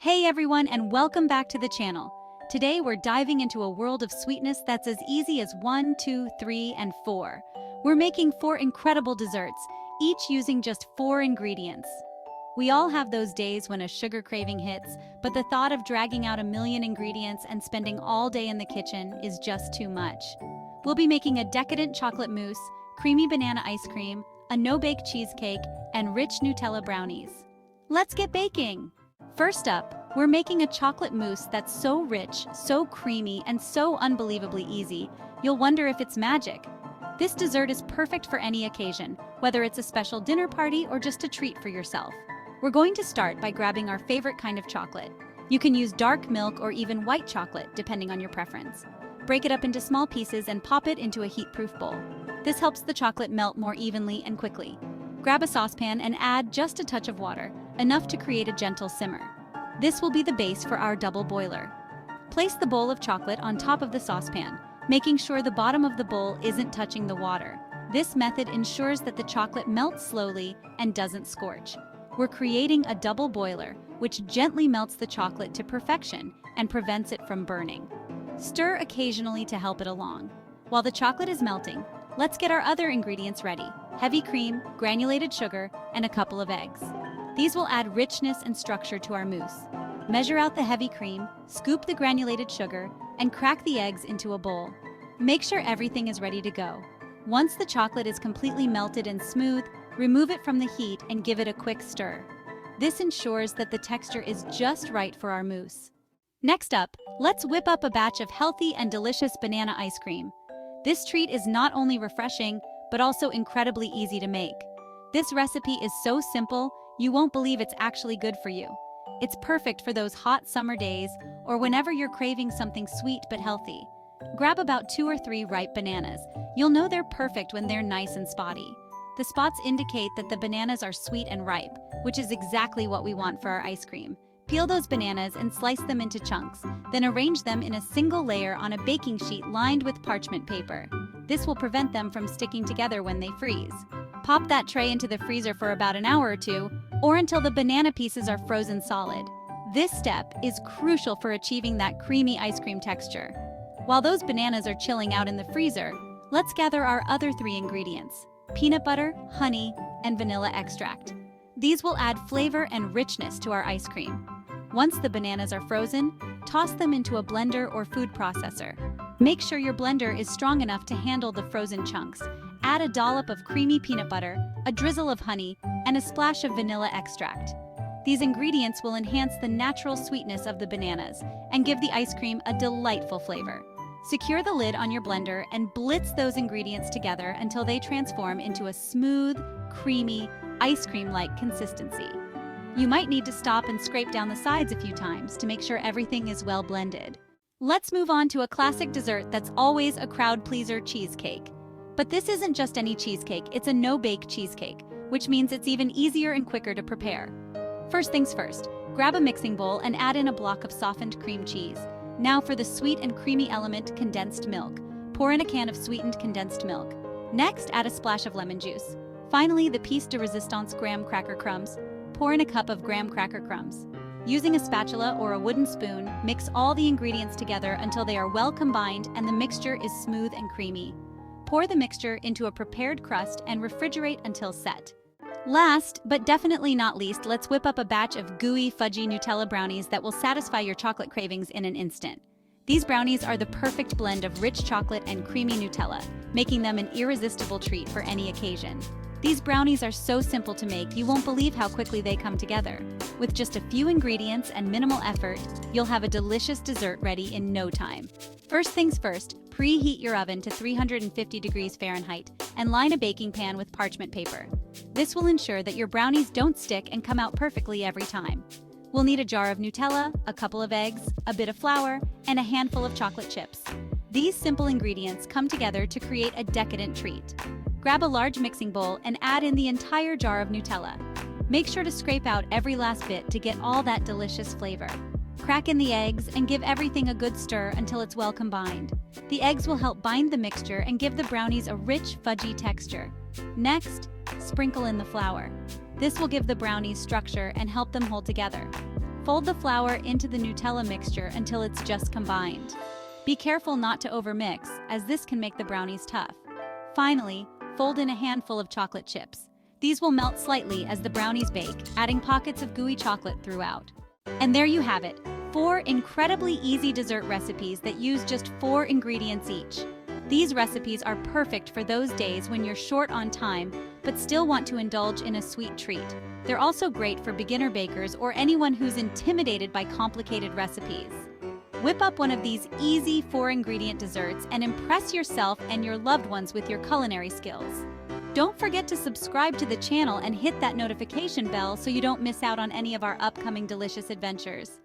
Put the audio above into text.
Hey everyone, and welcome back to the channel. Today we're diving into a world of sweetness that's as easy as 1, 2, 3, and 4. We're making 4 incredible desserts, each using just 4 ingredients. We all have those days when a sugar craving hits, but the thought of dragging out a million ingredients and spending all day in the kitchen is just too much. We'll be making a decadent chocolate mousse, creamy banana ice cream, a no-bake cheesecake, and rich Nutella brownies. Let's get baking! First up, we're making a chocolate mousse that's so rich, so creamy, and so unbelievably easy, you'll wonder if it's magic. This dessert is perfect for any occasion, whether it's a special dinner party or just a treat for yourself. We're going to start by grabbing our favorite kind of chocolate. You can use dark milk or even white chocolate, depending on your preference. Break it up into small pieces and pop it into a heat-proof bowl. This helps the chocolate melt more evenly and quickly. Grab a saucepan and add just a touch of water, enough to create a gentle simmer. This will be the base for our double boiler. Place the bowl of chocolate on top of the saucepan, making sure the bottom of the bowl isn't touching the water. This method ensures that the chocolate melts slowly and doesn't scorch. We're creating a double boiler, which gently melts the chocolate to perfection and prevents it from burning. Stir occasionally to help it along. While the chocolate is melting, let's get our other ingredients ready: heavy cream, granulated sugar, and a couple of eggs. These will add richness and structure to our mousse. Measure out the heavy cream, scoop the granulated sugar, and crack the eggs into a bowl. Make sure everything is ready to go. Once the chocolate is completely melted and smooth, remove it from the heat and give it a quick stir. This ensures that the texture is just right for our mousse. Next up, let's whip up a batch of healthy and delicious banana ice cream. This treat is not only refreshing, but also incredibly easy to make. This recipe is so simple, you won't believe it's actually good for you. It's perfect for those hot summer days or whenever you're craving something sweet but healthy. Grab about 2 or 3 ripe bananas. You'll know they're perfect when they're nice and spotty. The spots indicate that the bananas are sweet and ripe, which is exactly what we want for our ice cream. Peel those bananas and slice them into chunks, then arrange them in a single layer on a baking sheet lined with parchment paper. This will prevent them from sticking together when they freeze. Pop that tray into the freezer for about an hour or 2, or until the banana pieces are frozen solid. This step is crucial for achieving that creamy ice cream texture. While those bananas are chilling out in the freezer, let's gather our other 3 ingredients: peanut butter, honey, and vanilla extract. These will add flavor and richness to our ice cream. Once the bananas are frozen, toss them into a blender or food processor. Make sure your blender is strong enough to handle the frozen chunks. Add a dollop of creamy peanut butter, a drizzle of honey, and a splash of vanilla extract. These ingredients will enhance the natural sweetness of the bananas and give the ice cream a delightful flavor. Secure the lid on your blender and blitz those ingredients together until they transform into a smooth, creamy, ice cream-like consistency. You might need to stop and scrape down the sides a few times to make sure everything is well blended. Let's move on to a classic dessert that's always a crowd pleaser: cheesecake. But this isn't just any cheesecake, it's a no-bake cheesecake, which means it's even easier and quicker to prepare. First things first, grab a mixing bowl and add in a block of softened cream cheese. Now for the sweet and creamy element: condensed milk. Pour in a can of sweetened condensed milk. Next, add a splash of lemon juice. Finally, the piece de resistance graham cracker crumbs. Pour in a cup of graham cracker crumbs. Using a spatula or a wooden spoon, mix all the ingredients together until they are well combined and the mixture is smooth and creamy. Pour the mixture into a prepared crust and refrigerate until set. Last, but definitely not least, let's whip up a batch of gooey, fudgy Nutella brownies that will satisfy your chocolate cravings in an instant. These brownies are the perfect blend of rich chocolate and creamy Nutella, making them an irresistible treat for any occasion. These brownies are so simple to make, you won't believe how quickly they come together. With just a few ingredients and minimal effort, you'll have a delicious dessert ready in no time. First things first, preheat your oven to 350 degrees Fahrenheit and line a baking pan with parchment paper. This will ensure that your brownies don't stick and come out perfectly every time. We'll need a jar of Nutella, a couple of eggs, a bit of flour, and a handful of chocolate chips. These simple ingredients come together to create a decadent treat. Grab a large mixing bowl and add in the entire jar of Nutella. Make sure to scrape out every last bit to get all that delicious flavor. Crack in the eggs and give everything a good stir until it's well combined. The eggs will help bind the mixture and give the brownies a rich, fudgy texture. Next, sprinkle in the flour. This will give the brownies structure and help them hold together. Fold the flour into the Nutella mixture until it's just combined. Be careful not to overmix, as this can make the brownies tough. Finally, fold in a handful of chocolate chips. These will melt slightly as the brownies bake, adding pockets of gooey chocolate throughout. And there you have it, 4 incredibly easy dessert recipes that use just 4 ingredients each. These recipes are perfect for those days when you're short on time, but still want to indulge in a sweet treat. They're also great for beginner bakers or anyone who's intimidated by complicated recipes. Whip up one of these easy 4-ingredient desserts and impress yourself and your loved ones with your culinary skills. Don't forget to subscribe to the channel and hit that notification bell so you don't miss out on any of our upcoming delicious adventures.